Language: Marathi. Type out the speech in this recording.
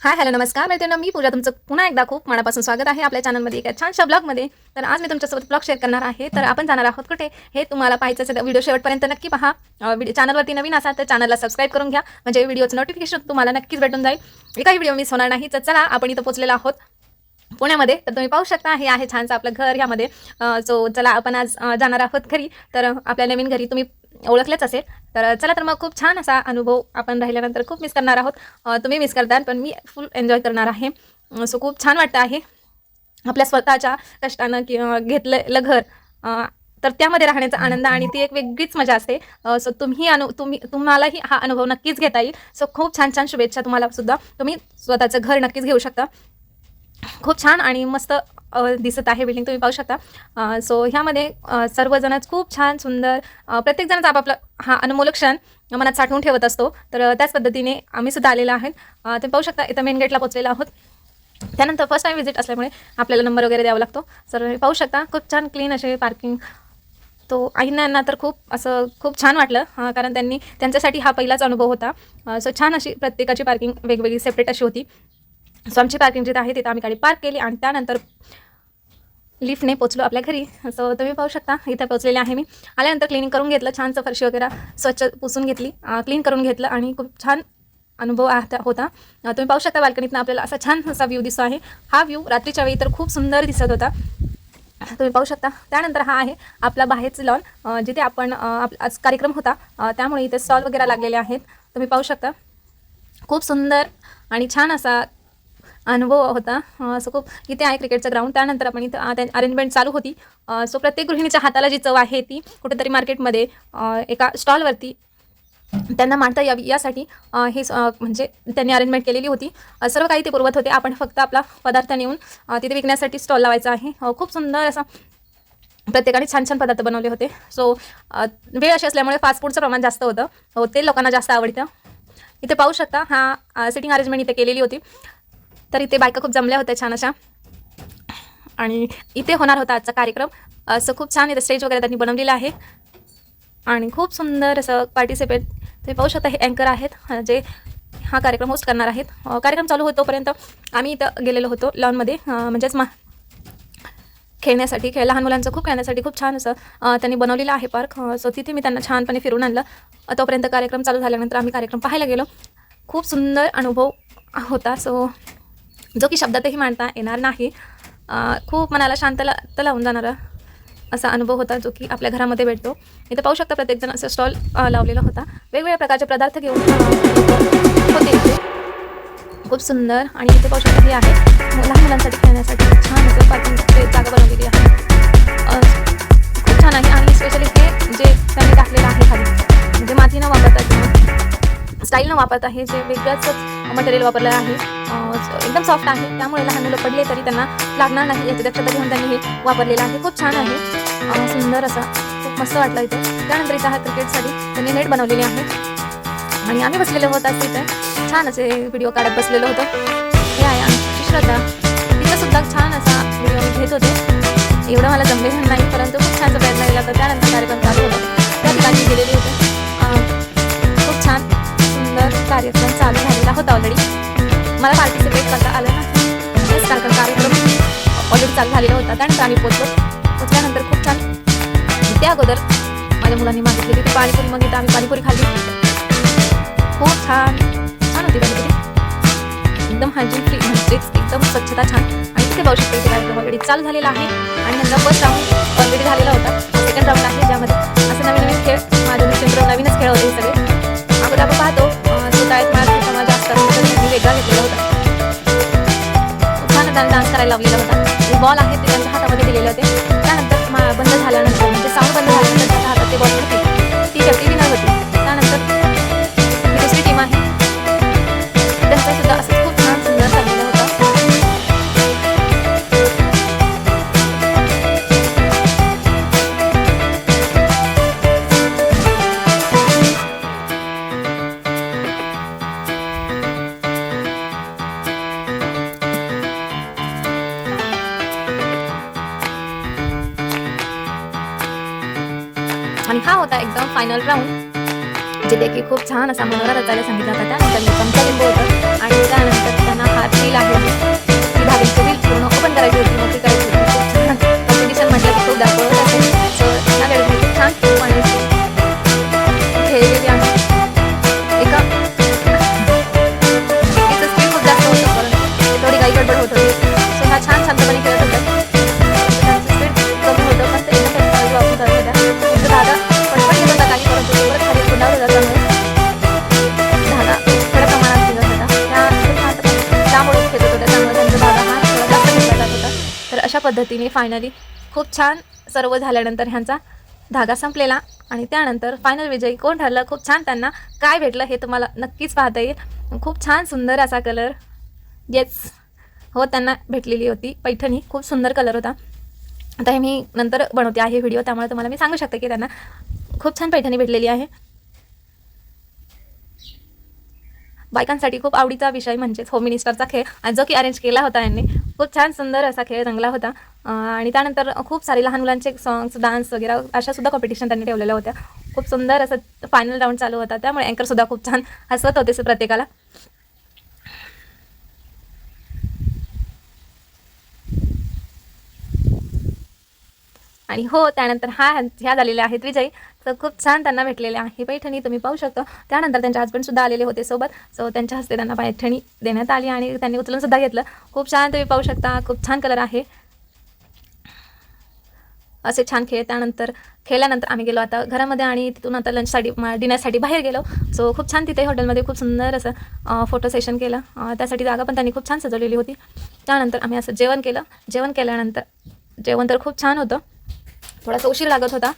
हाय हॅलो नमस्कार मित्रांनो, मी पूजा तुमचं पुन्हा एकदा खूप मनापासून स्वागत आहे आपल्या चॅनलमध्ये एका छानशा ब्लॉगमध्ये. तर आज मी तुमच्यासोबत ब्लॉग शेअर करणार आहे. तर आपण जाणार आहोत कुठे हे तुम्हाला पाहायचं असेल तर व्हिडिओ शेवटपर्यंत नक्की पहा. चॅनलवरती नवीन असाल तर चॅनलला सबस्क्राईब करून घ्या, म्हणजे व्हिडिओचं नोटिफिकेशन तुम्हाला नक्कीच भेटून जाईल. एकही व्हिडिओ मिस होणार नाही. तर चला आपण इथं पोहोचलेलो आहोत पुण्यामध्ये. तर तुम्ही पाहू शकता हे आहे छानसं आपलं घर ह्यामध्ये. सो चला आपण आज जाणार आहोत घरी. तर आपल्या नवीन घरी तुम्ही ओळखलेच असेल. तर चला तर मग खूप छान असा अनुभव आपण राहिल्यानंतर खूप मिस करणार आहोत. तुम्ही मिस करताल पण मी फुल एन्जॉय करणार आहे. सो खूप छान वाटतं आहे आपल्या स्वतःच्या कष्टानं घेतलेलं घर. तर त्यामध्ये राहण्याचा आनंद आणि ती एक वेगळीच मजा असते. सो तुम्हालाही हा अनुभव नक्कीच घेता येईल. सो खूप छान छान शुभेच्छा तुम्हाला सुद्धा. तुम्ही स्वतःचं घर नक्कीच घेऊ शकता. खूप छान आणि मस्त दिसत आहे बिल्डिंग, तुम्ही पाहू शकता. सो ह्यामध्ये सर्वजणच खूप छान सुंदर, प्रत्येकजणच आपापला हा अनमोल क्षण मनात साठवून ठेवत असतो. तर त्याच पद्धतीने आम्ही सुद्धा आलेलो आहेत. तुम्ही पाहू शकता इथं मेन गेटला पोहोचलेलो आहोत. त्यानंतर फर्स्ट टाईम व्हिजिट असल्यामुळे आपल्याला नंबर वगैरे द्यावा लागतो. तर पाहू शकता खूप छान क्लीन असे पार्किंग. तो आईंना तर खूप छान वाटलं, कारण त्यांच्यासाठी हा पहिलाच अनुभव होता. सो छान अशी प्रत्येकाची पार्किंग वेगवेगळी सेपरेट अशी होती. सो आमची पार्किंग जिथं आहे तिथं आम्ही गाडी पार्क केली आणि त्यानंतर लिफ्टने पोचलो आपल्या घरी. सो तुम्ही पाहू शकता इथं पोचलेले आहे मी. आल्यानंतर क्लिनिंग करून घेतलं, छानसं फरशी वगैरे स्वच्छ पुसून घेतली, क्लीन करून घेतलं आणि खूप छान अनुभव होता. तुम्ही पाहू शकता बाल्कनीतनं आपल्याला असा छान असा व्ह्यू दिसतो आहे. हा व्ह्यू रात्रीच्या वेळी तर खूप सुंदर दिसत होता, तुम्ही पाहू शकता. त्यानंतर हा आहे आपला बाहेरचं लॉन, जिथे आपण आज कार्यक्रम होता, त्यामुळे इथे स्टॉल वगैरे लागलेले आहेत. तुम्ही पाहू शकता खूप सुंदर आणि छान असा अनुभव होता. सो खूप इथे आहे क्रिकेटचं ग्राउंड. त्यानंतर आपण इथं अरेंजमेंट चालू होती. सो प्रत्येक गृहिणीच्या हाताला जी चव आहे ती कुठेतरी मार्केटमध्ये एका स्टॉलवरती त्यांना मांडता यावी यासाठी म्हणजे त्यांनी अरेंजमेंट केलेली होती. सर्व काही ते पुरवत होते. आपण फक्त आपला पदार्थ नेऊन तिथे विकण्यासाठी स्टॉल लावायचा आहे. खूप सुंदर असा प्रत्येकाने छान छान पदार्थ बनवले होते. सो वेळ अशी असल्यामुळे फास्ट फूडचं प्रमाण जास्त होतं, ते लोकांना जास्त आवडतं. इथे पाहू शकता हा सिटिंग अरेंजमेंट इथे केलेली होती. तर इथे बायका खूप जमल्या होत्या छान अशा, आणि इथे होणार होता आजचा कार्यक्रम. असं खूप छान इथं स्टेज वगैरे त्यांनी बनवलेलं आहे आणि खूप सुंदर असं पार्टिसिपेट. तुम्ही पाहू शकता हे अँकर आहेत जे हा कार्यक्रम होस्ट करणार आहेत. कार्यक्रम चालू होतोपर्यंत आम्ही इथं गेलेलो होतो लॉनमध्ये, म्हणजेच खेळण्यासाठी लहान मुलांचं खूप खेळण्यासाठी खूप छान असं त्यांनी बनवलेलं आहे पार्क. सो तिथे मी त्यांना छानपणे फिरून आणलं. तोपर्यंत कार्यक्रम चालू झाल्यानंतर आम्ही कार्यक्रम पाहायला गेलो. खूप सुंदर अनुभव होता, सो जो की शब्दातही मांडता येणार नाही. खूप मनाला शांत लावून जाणारा असा अनुभव होता, जो की आपल्या घरामध्ये भेटतो. इथं पाहू शकता प्रत्येकजण असं स्टॉल लावलेला होता. वेगवेगळ्या प्रकारचे पदार्थ घेऊन होते इथे. खूप सुंदर. आणि इथे पाहू शकता हे आहे लहान मुलांसाठी खेळण्यासाठी छान असं पार्किंगची जागा बनवलेली आहे. खूप छान आहे. आणि स्पेशली हे जे त्यांनी टाकलेलं आहे खाली, म्हणजे माती न वापरता किंवा स्टाईल न वापरता हे जे वेगळंच मटेरियल वापरलं आहे, एकदम सॉफ्ट आहे. त्यामुळे लहान मुलं पडले तरी त्यांना लागणार नाही याची दक्षता घेऊन त्यांनी हे वापरलेलं आहे. खूप छान आहे, सुंदर असा, खूप मस्त वाटलं इथे. त्यानंतर इथं हा क्रिकेटसाठी त्यांनी नेट बनवलेली आहे आणि आम्ही बसलेलो होतो असं इथे छान असे व्हिडिओ काढत बसलेलो होतो. हे आहे आमची श्रद्धा, तिथंसुद्धा छान असा व्हिडिओ मी घेत होते. एवढं मला जमलेलं नाही, परंतु खूप छानचा प्रयत्न केला. तर त्यानंतर कार्यक्रम चालू होता, त्या ठिकाणी गेलेले होते. खूप छान सुंदर कार्यक्रम चालू झालेला होता. ऑलरेडी मला पार्टिसिपेट करता आलं नाही, कार्यक्रम ऑलरेडी चालू झालेला होता. त्यानंतर आम्ही पोचल्यानंतर खूप छान त्या अगोदर माझ्या मुलांनी मागितलेली ती पाणीपुरी. मग इथं आम्ही पाणीपुरी खाल्ली. खूप छान होती पाणीपुरी, एकदम हायजीन फ्री, म्हणजेच एकदम स्वच्छता छान. आणि तिथे पाहू शकतो इथे कार्यक्रम ऑलरेडी चालू झालेला आहे. आणि नंतर फर्स्ट राऊंड ऑलरेडी झालेला होता. सेकंड राऊंड आहे ज्यामध्ये असे नवीन खेळ, माझ्या दृष्टीने नवीनच खेळ होते हे सगळे. अगोदर आपण पाहतो स्वतः माझा समाज असतात, मी वेगळा घेतलेला होता. छान त्यांना डान्स करायला लावलेला होता. बॉल आहे ते त्यांच्या हातामध्ये दिलेले होते. त्यानंतर बंद झाल्यानंतर, म्हणजे साऊंड बंद झाल्यानंतर त्यांच्या हातात ते बॉल होते, ती व्यक्ती विनर होती. त्यानंतर ही दुसरी टीम आहे, त्यांचा सुद्धा असं खूप छान सुंदर झालेला होता. आणि हा होता एकदम फायनल राऊंड, जिथे की खूप छान असा मनोरा रचायला सांगितला होता. त्यानंतर चमचा लिंबू होतं आणि त्यानंतर पद्धतीने फायनली खूप छान सर्व झाल्यानंतर ह्यांचा धागा संपलेला आणि त्यानंतर फायनल विजयी कोण ठरलं, खूप छान त्यांना काय भेटलं हे तुम्हाला नक्कीच पाहता येईल. खूप छान सुंदर असा कलर, येस हो त्यांना भेटलेली होती पैठणी, खूप सुंदर कलर होता. आता हे मी नंतर बनवते आहे व्हिडिओ, त्यामुळे तुम्हाला मी सांगू शकते की त्यांना खूप छान पैठणी भेटलेली आहे. बायकांसाठी खूप आवडीचा विषय म्हणजेच होम मिनिस्टरचा खेळ, आणि जो की अरेंज केला होता यांनी. खूप छान सुंदर असा खेळ रंगला होता. आणि त्यानंतर खूप सारे लहान मुलांचे सॉंग्स, डान्स वगैरे अशासुद्धा कॉम्पिटिशन त्यांनी ठेवलेल्या होत्या. खूप सुंदर असं फायनल राऊंड चालू होता, त्यामुळे अँकरसुद्धा खूप छान हसवत होते प्रत्येकाला. आणि हो त्यानंतर ह्या झालेल्या आहेत विजयी. तर खूप छान त्यांना भेटलेले आहे पैठणी, तुम्ही पाहू शकता. त्यानंतर त्यांचे हस्बंडसुद्धा आलेले होते सोबत, सो त्यांच्या हस्ते त्यांना पैठणी देण्यात आली आणि त्यांनी उचलूनसुद्धा घेतलं. खूप छान तुम्ही पाहू शकता, खूप छान कलर आहे. असे छान खेळ. त्यानंतर खेळल्यानंतर आम्ही गेलो आता घरामध्ये आणि तिथून आता लंचसाठी डिनरसाठी बाहेर गेलो. सो खूप छान तिथे हॉटेलमध्ये खूप सुंदर असं फोटो सेशन केलं. त्यासाठी जागा पण त्यांनी खूप छान सजवलेली होती. त्यानंतर आम्ही असं जेवण केलं. जेवण केल्यानंतर जेवण तर खूप छान होतं, थोडासा उशीर लागत होता